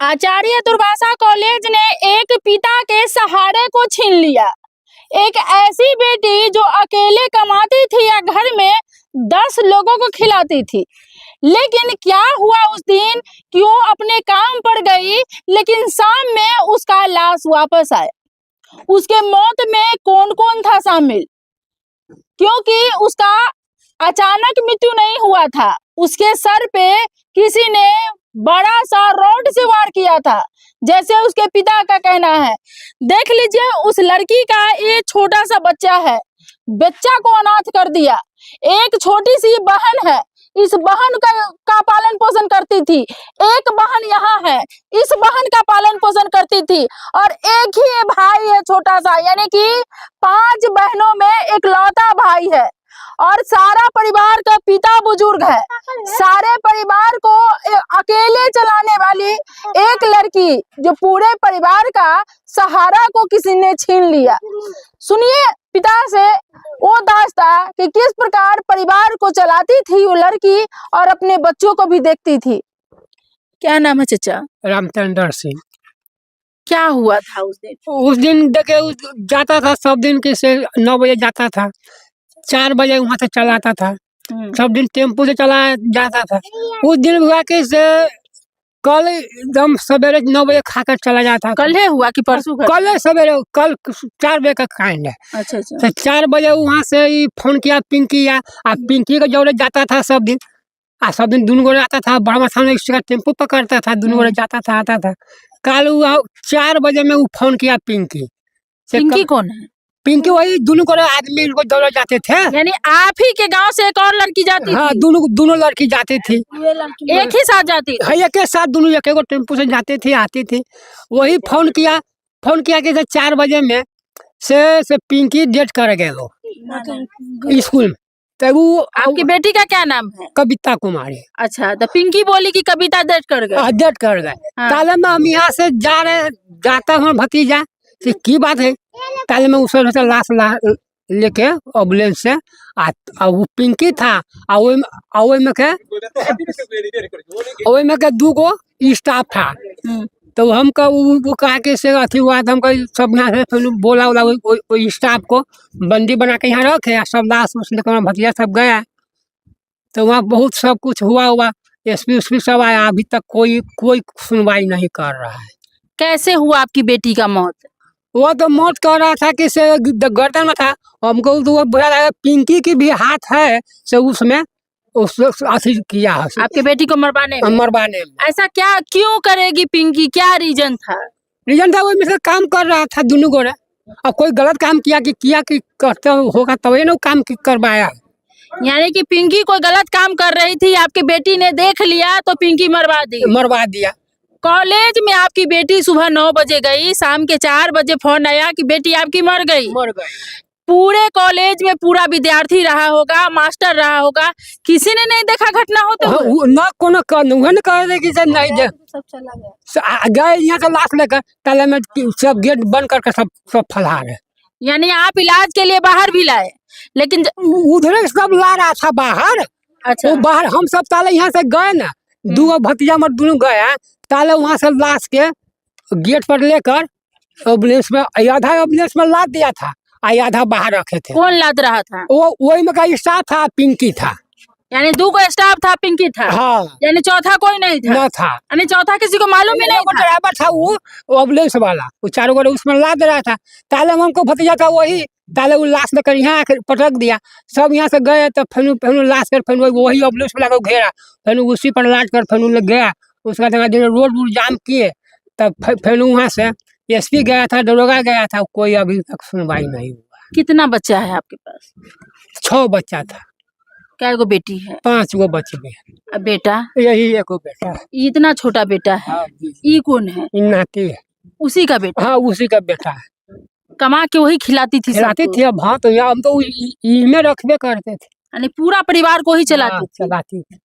आचार्य Durvasa college ने एक पिता के सहारे को छीन लिया। एक ऐसी बेटी जो अकेले कमाती थी या घर में 10 लोगों को खिलाती थी। लेकिन क्या हुआ उस दिन कि वो अपने काम पर गई, लेकिन शाम में उसका लाश वापस आया। उसके मौत में कौन कौन था शामिल? क्योंकि उसका अचानक मृत्यु नहीं हुआ था, उसके सर पे किसी ने बड़ा सा रॉड से वार किया था, जैसे उसके पिता का कहना है। देख लीजिए, उस लड़की का ये छोटा सा बच्चा है, बच्चा को अनाथ कर दिया। एक छोटी सी बहन है, इस बहन का पालन पोषण करती थी। एक बहन यहाँ है, इस बहन का पालन पोषण करती थी। और एक ही भाई है छोटा सा, यानी कि 5 बहनों में इकलौता भाई है। और सारा परिवार का पिता बुजुर्ग है। सारे परिवार को अकेले चलाने वाली एक लड़की, जो पूरे परिवार का सहारा को किसी ने छीन लिया। सुनिए पिता से वो दास्ता कि किस प्रकार परिवार को चलाती थी वो लड़की और अपने बच्चों को भी देखती थी। क्या नाम है चाचा? रामचंद्र सिंह। क्या हुआ था उस दिन? उस दिन देखे जाता था, सब दिन के से 9 बजे जाता था, 4 बजे वहाँ से चलाता था। सब दिन टेम्पो से चला जाता था। उस दिन हुआ कि से कल एकदम सवेरे 9 बजे खाकर चला जाता। कल है हुआ कि परसों? कल सवेरे, कल 4 बजे का कांड है। अच्छा अच्छा। तो 4 बजे वहाँ से फोन किया पिंकी, या पिंकी का जोड़े जाता था सब दिन। सब दिन दोनों गोरे आता था, बड़ा सामने इसका टेम्पो पकड़ता था, दोनों गोरे जाता था आता था। कल 4 बजे में वो फोन किया पिंकी। पिंकी कौन है? पिंकी वही दोनों को आदमी को दौड़ जाते थे। यानी आप ही के गांव से एक और लड़की जाती थी? हाँ, दोनों लड़की जाती थी, एक ही साथ जाती थी? एक के साथ दोनों एक टेम्पो से जाते थे, आती थी। वही फोन किया कि 4 बजे में से पिंकी डेट कर गए लो स्कूल में। तो वो आपकी बेटी का क्या नाम है? कविता कुमारी। अच्छा, तो पिंकी बोली कि कविता डेट कर गए? डेट कर गए। ताले में हम यहाँ से जाता हूँ भतीजा से की बात है। ताले में उस लाश लेके एम्बुलेंस से वो पिंकी था। में के 2 गो स्टाफ था। तो हमका वो कहा के से अथी हुआ था, हमका सब यहाँ से फिर बोला स्टाफ को बंदी बना के यहाँ रखे। सब लाश उसने भतीजा सब गया। तो वहाँ बहुत सब कुछ हुआ। एसपी सब आया, अभी तक कोई सुनवाई नहीं कर रहा है। कैसे हुआ आपकी बेटी का मौत? वो तो मौत कर रहा था कि से गर्दन में था। हमको तो बुरा लगा, पिंकी की भी हाथ है से उसमें अथी किया है। आपके बेटी को मरवाने में ऐसा क्या क्यों करेगी पिंकी? क्या रीजन था? वो मिलकर काम कर रहा था दोनों गोरे। और कोई गलत काम किया कि करते होगा तभी ना काम करवाया। यानी कि पिंकी कोई गलत काम कर रही थी, आपकी बेटी ने देख लिया तो पिंकी मरवा दिया। कॉलेज में आपकी बेटी सुबह 9 बजे गई, शाम के 4 बजे फोन आया कि बेटी आपकी मर गई। पूरे कॉलेज में पूरा विद्यार्थी रहा होगा, मास्टर रहा होगा, किसी ने नहीं देखा घटना होते हुए? ना कोनो नहीं सब चला गया। यहाँ से लाश लेकर ताले में सब गेट बंद करके सब फलार है। यानी आप इलाज के लिए बाहर भी लाए, लेकिन उधर सब ला रहा था बाहर। अच्छा। वो बाहर हम सब ताले यहाँ से गए ना, 2 भतीजा मर दोनों गए ताले, वहाँ से लाश के गेट पर लेकर एम्बुलेंस में, आधा एम्बुलेंस में लाद दिया था, आधा बाहर रखे थे। कौन लाद रहा था? वो वही में का स्टाफ था, पिंकी था। यानी 2 को स्टाफ था, पिंकी था। हाँ। यानी चौथा कोई नहीं था? न था। यानी चौथा किसी को मालूम ही नहीं था? ड्राइवर था वो एम्बुलेंस वाला, वो 4 गोरे उसमें लाद रहा था। ताले में हमको भतीजा था, वही ताले वो लाश लेकर यहाँ आकर पटक दिया। सब यहाँ से गए तो फिर लाश कर फिर वही एम्बुलेंस में लाकर घेरा, फिर उसी पर लाद कर फिर लग गया। उसका रोड जाम किए, तब फिर वहाँ से एसपी गया था, दरोगा गया था, कोई अभी तक सुनवाई नहीं हुआ। कितना बच्चा है आपके पास? 6 बच्चा था। क्या गो बेटी है? 5 गो बच्चे हैं। बेटा? यही 1 बेटा है। इतना छोटा बेटा है? हाँ, ये कौन है? नाती है। उसी का बेटा? हाँ, उसी का बेटा है। कमा के वही खिलाती थी? अब हाँ, तो हम तो इनमें रखबे करते थे। यानी पूरा परिवार को ही चलाती थी।